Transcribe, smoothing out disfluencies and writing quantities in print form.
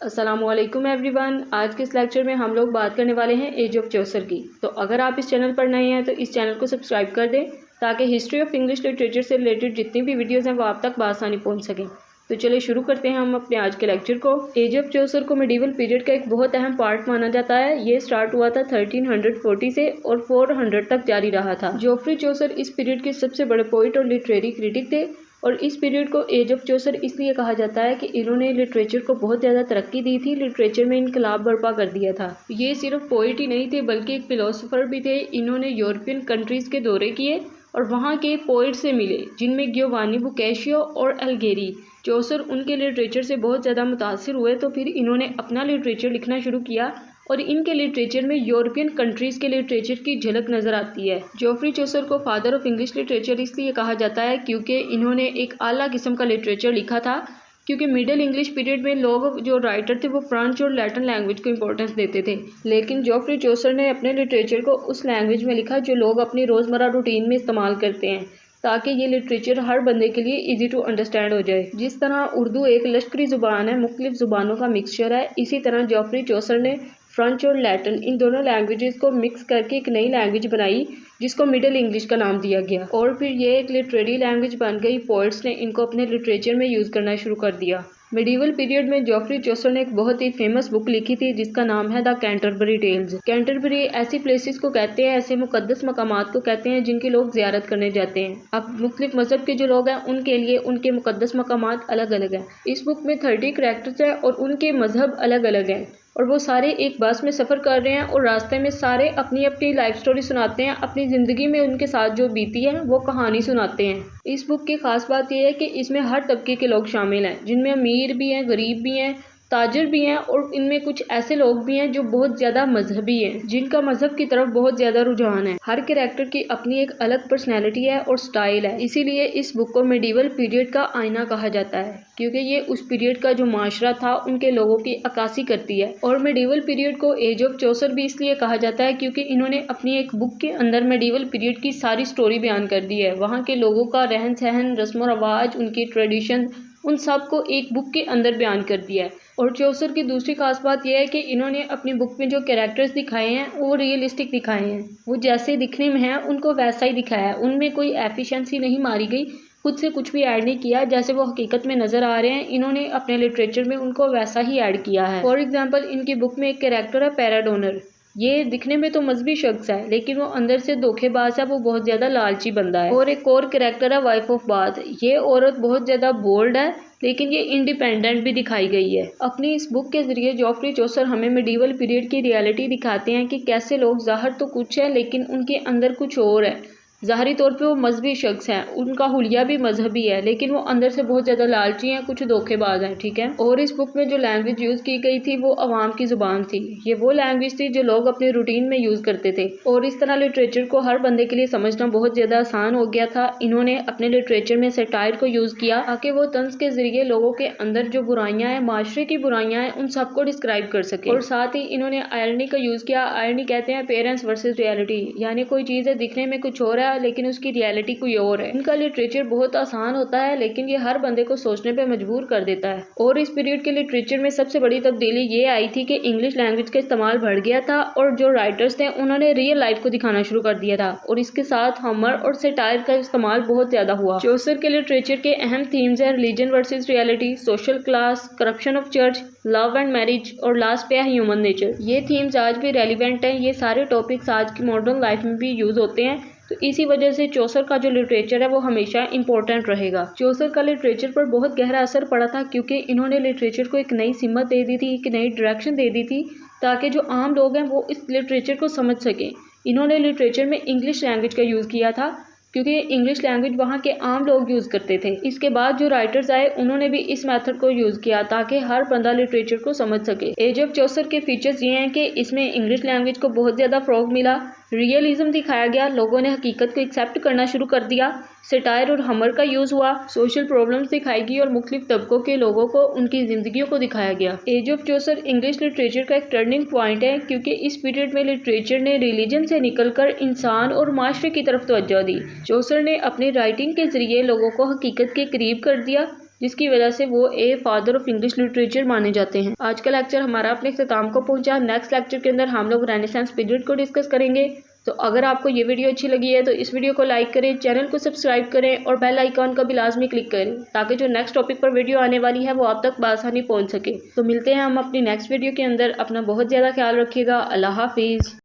السلام علیکم every one. آج کے اس لیکچر میں ہم لوگ بات کرنے والے ہیں ایج آف چوسر کی۔ تو اگر آپ اس چینل پر نئے ہیں تو اس چینل کو سبسکرائب کر دیں تاکہ ہسٹری آف انگلش لٹریچر سے ریلیٹڈ جتنی بھی ویڈیوز ہیں وہ آپ تک بآسانی پہنچ سکیں۔ تو چلے شروع کرتے ہیں ہم اپنے آج کے لیکچر کو۔ ایج آف چوسر کو میڈیول پیریڈ کا ایک بہت اہم پارٹ مانا جاتا ہے۔ یہ سٹارٹ ہوا تھا 1340 سے اور 400 تک جاری رہا تھا۔ جوفری چوسر اس پیریڈ کے سب سے بڑے پوئٹ اور لٹریری کریٹک تھے، اور اس پیریڈ کو ایج آف چوسر اس لیے کہا جاتا ہے کہ انہوں نے لٹریچر کو بہت زیادہ ترقی دی تھی، لٹریچر میں انقلاب برپا کر دیا تھا۔ یہ صرف پوئٹ ہی نہیں تھے بلکہ ایک فلاسفر بھی تھے۔ انہوں نے یورپین کنٹریز کے دورے کیے اور وہاں کے پوئٹ سے ملے جن میں گیوانی بوکیشیو اور الگیری۔ چوسر ان کے لٹریچر سے بہت زیادہ متاثر ہوئے تو پھر انہوں نے اپنا لٹریچر لکھنا شروع کیا، اور ان کے لٹریچر میں یورپین کنٹریز کے لٹریچر کی جھلک نظر آتی ہے۔ جوفری چوسر کو فادر آف انگلش لٹریچر اس لیے کہا جاتا ہے کیونکہ انہوں نے ایک اعلیٰ قسم کا لٹریچر لکھا تھا، کیونکہ مڈل انگلش پیریڈ میں لوگ جو رائٹر تھے وہ فرانچ اور لیٹن لینگویج کو امپورٹنس دیتے تھے، لیکن جوفری چوسر نے اپنے لٹریچر کو اس لینگویج میں لکھا جو لوگ اپنی روزمرہ روٹین میں استعمال کرتے ہیں، تاکہ یہ لٹریچر ہر بندے کے لیے ایزی ٹو انڈرسٹینڈ ہو جائے۔ جس طرح اردو ایک لشکری زبان ہے، مختلف زبانوں کا مکسچر ہے، اسی طرح جوفری چوسر نے فرینچ اور لیٹن ان دونوں لینگویجز کو مکس کر کے ایک نئی لینگویج بنائی جس کو مڈل انگلش کا نام دیا گیا، اور پھر یہ ایک لٹریری لینگویج بن گئی۔ پوئٹس نے ان کو اپنے لٹریچر میں یوز کرنا شروع کر دیا۔ میڈیول پیریڈ میں جوفری چوسر نے ایک بہت ہی فیمس بک لکھی تھی جس کا نام ہے دا کینٹربری ٹیلز۔ کینٹربری ایسی پلیسز کو کہتے ہیں، ایسے مقدس مقامات کو کہتے ہیں جن کے لوگ زیارت کرنے جاتے ہیں۔ اب مختلف مذہب کے جو لوگ ہیں ان کے لیے ان کے مقدس مقامات الگ الگ ہیں۔ اس بک میں 30 کریکٹرز ہیں اور ان کے مذہب الگ الگ ہیں، اور وہ سارے ایک بس میں سفر کر رہے ہیں اور راستے میں سارے اپنی اپنی لائف سٹوری سناتے ہیں، اپنی زندگی میں ان کے ساتھ جو بیتی ہے وہ کہانی سناتے ہیں۔ اس بک کی خاص بات یہ ہے کہ اس میں ہر طبقے کے لوگ شامل ہیں، جن میں امیر بھی ہیں، غریب بھی ہیں، تاجر بھی ہیں، اور ان میں کچھ ایسے لوگ بھی ہیں جو بہت زیادہ مذہبی ہیں، جن کا مذہب کی طرف بہت زیادہ رجحان ہے۔ ہر کریکٹر کی اپنی ایک الگ پرسنالٹی ہے اور سٹائل ہے، اسی لیے اس بک کو میڈیول پیریڈ کا آئینہ کہا جاتا ہے، کیونکہ یہ اس پیریڈ کا جو معاشرہ تھا ان کے لوگوں کی عکاسی کرتی ہے۔ اور میڈیول پیریڈ کو ایج آف چوسر بھی اس لیے کہا جاتا ہے کیونکہ انہوں نے اپنی ایک بک کے اندر میڈیول پیریڈ کی ساری سٹوری بیان کر دی ہے، وہاں کے لوگوں کا رہن سہن، رسم و رواج، ان کی ٹریڈیشن، ان سب کو ایک بک کے اندر بیان کر دیا ہے۔ اور چوسر کی دوسری خاص بات یہ ہے کہ انہوں نے اپنی بک میں جو کریکٹرز دکھائے ہیں وہ ریئلسٹک دکھائے ہیں، وہ جیسے دکھنے میں ہیں ان کو ویسا ہی دکھایا ہے، ان میں کوئی ایفیشنسی نہیں ماری گئی، خود سے کچھ بھی ایڈ نہیں کیا، جیسے وہ حقیقت میں نظر آ رہے ہیں انہوں نے اپنے لٹریچر میں ان کو ویسا ہی ایڈ کیا ہے۔ فار ایگزامپل ان کی بک میں ایک کریکٹر ہے پیراڈونر۔ یہ دکھنے میں تو مذہبی شخص ہے لیکن وہ اندر سے دھوکے باز ہے، وہ بہت زیادہ لالچی بندہ ہے۔ اور ایک اور کریکٹر ہے وائف آف باتھ۔ یہ عورت بہت زیادہ بولڈ ہے لیکن یہ انڈیپینڈنٹ بھی دکھائی گئی ہے۔ اپنی اس بک کے ذریعے جوفری چوسر ہمیں میڈیول پیریڈ کی ریالٹی دکھاتے ہیں کہ کیسے لوگ ظاہر تو کچھ ہے لیکن ان کے اندر کچھ اور ہے۔ ظاہری طور پہ وہ مذہبی شخص ہیں، ان کا حلیہ بھی مذہبی ہے، لیکن وہ اندر سے بہت زیادہ لالچی ہیں، کچھ دھوکے باز ہیں، ٹھیک ہے۔ اور اس بک میں جو لینگویج یوز کی گئی تھی وہ عوام کی زبان تھی، یہ وہ لینگویج تھی جو لوگ اپنے روٹین میں یوز کرتے تھے، اور اس طرح لٹریچر کو ہر بندے کے لیے سمجھنا بہت زیادہ آسان ہو گیا تھا۔ انہوں نے اپنے لٹریچر میں سیٹائر کو یوز کیا تاکہ وہ طنز کے ذریعے لوگوں کے اندر جو برائیاں ہیں، معاشرے کی برائیاں ہیں، ان سب کو ڈسکرائب کر سکے، اور ساتھ ہی انہوں نے آئرنی کا یوز کیا۔ آئرنی کہتے ہیں اپیرنس ورسز ریالٹی، یعنی کوئی چیز ہے دکھنے میں کچھ اور ہے لیکن اس کی ریالٹی کوئی اور ہے۔ ان کا لٹریچر بہت آسان ہوتا ہے لیکن یہ ہر بندے کو سوچنے پہ مجبور کر دیتا ہے۔ اور اس پیریڈ کے لٹریچر میں سب سے بڑی تبدیلی یہ آئی تھی کہ انگلش لینگویج کا استعمال بڑھ گیا تھا، اور جو رائٹرز تھے انہوں نے ریئل لائف کو دکھانا شروع کر دیا تھا، اور اس کے ساتھ ہمر اور سیٹائر کا استعمال بہت زیادہ ہوا۔ چوسر کے لٹریچر کے اہم تھیمز ہیں religion versus reality, social class, corruption of church, love and marriage, اور لاسٹ پہ ہے ہیومن نیچر۔ یہ تھیمز آج بھی ریلیونٹ ہیں، یہ سارے ٹاپکس آج کی ماڈرن لائف میں بھی یوز ہوتے ہیں، تو اسی وجہ سے چوسر کا جو لٹریچر ہے وہ ہمیشہ امپورٹنٹ رہے گا۔ چوسر کا لٹریچر پر بہت گہرا اثر پڑا تھا کیونکہ انہوں نے لٹریچر کو ایک نئی سمت دے دی تھی، ایک نئی ڈائریکشن دے دی تھی تاکہ جو عام لوگ ہیں وہ اس لٹریچر کو سمجھ سکیں۔ انہوں نے لٹریچر میں انگلش لینگویج کا یوز کیا تھا کیونکہ انگلش لینگویج وہاں کے عام لوگ یوز کرتے تھے۔ اس کے بعد جو رائٹرز آئے انہوں نے بھی اس میتھڈ کو یوز کیا تاکہ ہر بندہ لٹریچر کو سمجھ سکے۔ ایج آف چوسر کے فیچرز یہ ہیں کہ اس میں انگلش لینگویج کو بہت زیادہ فروغ ملا، ریئلزم دکھایا گیا، لوگوں نے حقیقت کو ایکسیپٹ کرنا شروع کر دیا، سیٹائر اور ہمر کا یوز ہوا، سوشل پرابلمز دکھائی گئی اور مختلف طبقوں کے لوگوں کو ان کی زندگیوں کو دکھایا گیا۔ ایج آف چوسر انگلش لٹریچر کا ایک ٹرننگ پوائنٹ ہے کیونکہ اس پیریڈ میں لٹریچر نے ریلیجن سے نکل کر انسان اور معاشرے کی طرف توجہ دی۔ چوسر نے اپنی رائٹنگ کے ذریعے لوگوں کو حقیقت کے قریب کر دیا، جس کی وجہ سے وہ a father of English literature مانے جاتے ہیں۔ آج کا لیکچر ہمارا اپنے اختتام کو پہنچا۔ نیکسٹ لیکچر کے اندر ہم لوگ رینیسانس پیریڈ کو ڈسکس کریں گے۔ تو اگر آپ کو یہ ویڈیو اچھی لگی ہے تو اس ویڈیو کو لائک کریں، چینل کو سبسکرائب کریں اور بیل آئیکن کا بھی لازمی کلک کریں تاکہ جو نیکسٹ ٹاپک پر ویڈیو آنے والی ہے وہ آپ تک بآسانی پہنچ سکے۔ تو ملتے ہیں ہم اپنی نیکسٹ ویڈیو کے اندر۔ اپنا بہت زیادہ خیال رکھیے گا۔ اللہ حافظ۔